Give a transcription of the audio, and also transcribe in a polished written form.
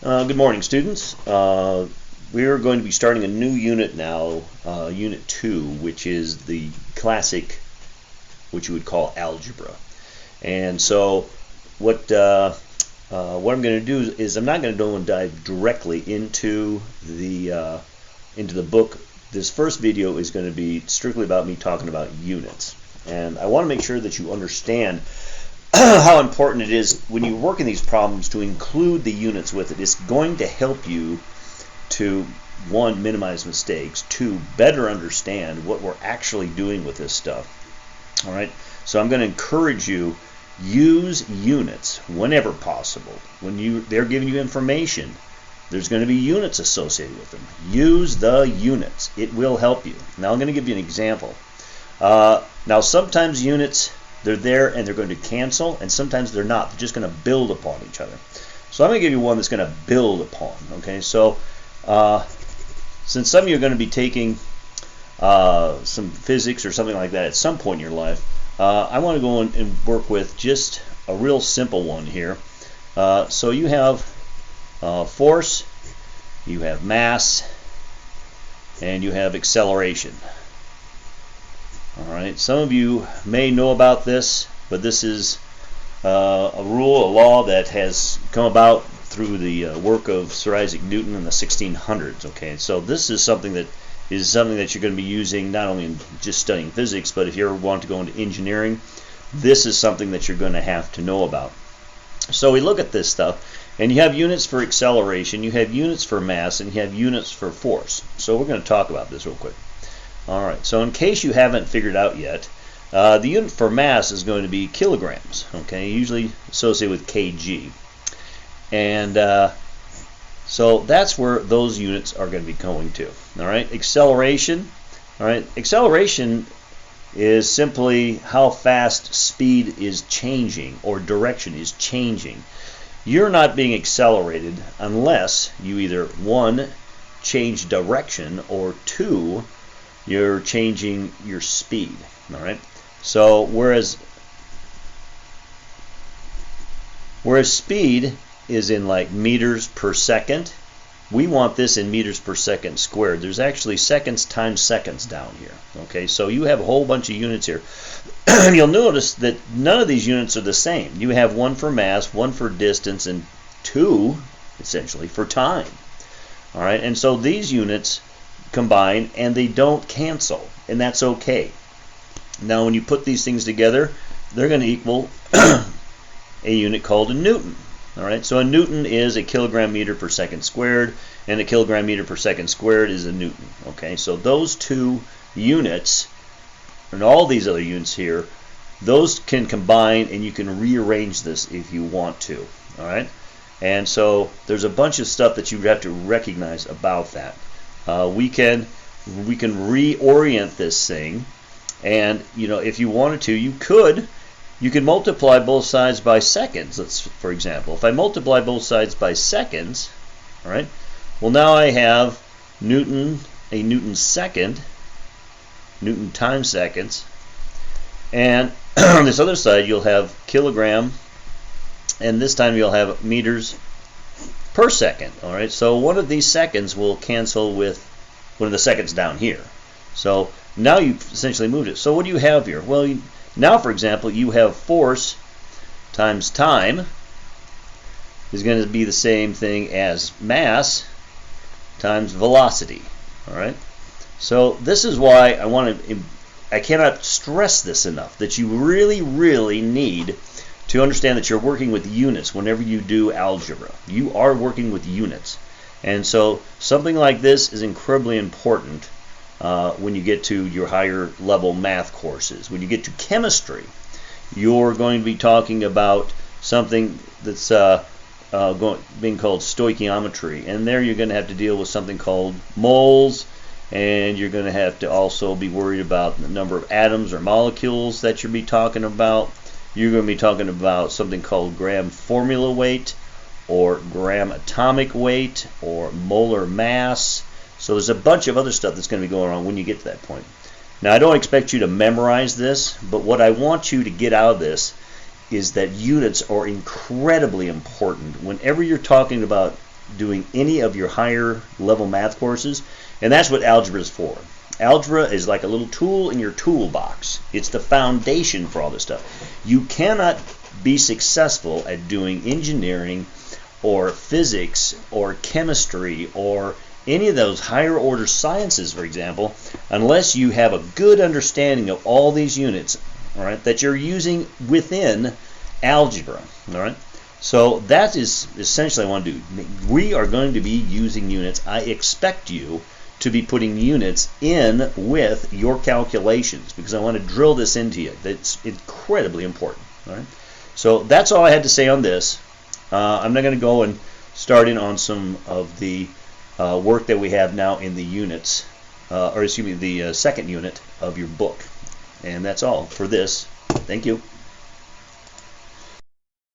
Good morning, students. We are going to be starting a new unit now, Unit 2, which is the classic, what you would call algebra. And so what I'm going to do is I'm not going to go and dive directly into the book. This first video is going to be strictly about me talking about units. And I want to make sure that you understand how important it is when you work in these problems to include the units with it. It's going to help you to, one, minimize mistakes, two, better understand what we're actually doing with this stuff. All right, so I'm going to encourage you, use units whenever possible. When they're giving you information, there's going to be units associated with them. Use the units. It will help you. Now I'm going to give you an example. Now sometimes units, they're there and they're going to cancel, and sometimes they're not. They're just going to build upon each other. So I'm going to give you one that's going to build upon. Okay, so since some of you are going to be taking some physics or something like that at some point in your life, I want to go and work with just a real simple one here. So you have force, you have mass, and you have acceleration. Alright, some of you may know about this, but this is a rule, a law that has come about through the work of Sir Isaac Newton in the 1600s. Okay, so this is something that you're going to be using not only in just studying physics, but if you ever want to go into engineering, this is something that you're going to have to know about. So we look at this stuff, and you have units for acceleration, you have units for mass, and you have units for force. So we're going to talk about this real quick. Alright, so in case you haven't figured out yet, the unit for mass is going to be kilograms, okay, usually associated with kg. And so that's where those units are going to be going to. Alright, acceleration. Alright, acceleration is simply how fast speed is changing or direction is changing. You're not being accelerated unless you either, one, change direction, or two, you're changing your speed. Alright, so whereas speed is in like meters per second, we want this in meters per second squared. There's actually seconds times seconds down here. Okay, so you have a whole bunch of units here. And you'll notice that none of these units are the same. You have one for mass, one for distance, and two essentially for time. Alright, and so these units combine and they don't cancel, and that's okay. Now when you put these things together, they're going to equal a unit called a Newton. Alright, so a Newton is a kilogram meter per second squared, and a kilogram meter per second squared is a Newton. Okay, so those two units and all these other units here, those can combine, and you can rearrange this if you want to. Alright, and so there's a bunch of stuff that you have to recognize about that. We can reorient this thing, and if you wanted to, you could multiply both sides by seconds. Let's, for example, if I multiply both sides by seconds, all right, well now I have a Newton second, Newton times seconds, and on this other side you'll have kilogram, and this time you'll have meters per second. All right, so one of these seconds will cancel with one of the seconds down here. So now you've essentially moved it. So what do you have here? Well, now for example, you have force times time is going to be the same thing as mass times velocity. All right, so this is why I cannot stress this enough, that you really need to understand that you're working with units whenever you do algebra. You are working with units. And so something like this is incredibly important when you get to your higher level math courses. When you get to chemistry, you're going to be talking about something that's being called stoichiometry. And there you're going to have to deal with something called moles, and you're going to have to also be worried about the number of atoms or molecules that you'll be talking about. You're going to be talking about something called gram formula weight, or gram atomic weight, or molar mass. So there's a bunch of other stuff that's going to be going on when you get to that point. Now I don't expect you to memorize this, but what I want you to get out of this is that units are incredibly important. Whenever you're talking about doing any of your higher level math courses, and that's what algebra is for. Algebra is like a little tool in your toolbox. It's the foundation for all this stuff. You cannot be successful at doing engineering or physics or chemistry or any of those higher order sciences, for example, unless you have a good understanding of all these units, all right, that you're using within algebra. All right. So that is essentially what I want to do. We are going to be using units. I expect you to be putting units in with your calculations because I want to drill this into you. That's incredibly important. All right. So that's all I had to say on this. I'm not going to go and start in on some of the work that we have now in the units, or excuse me, the second unit of your book. And that's all for this. Thank you.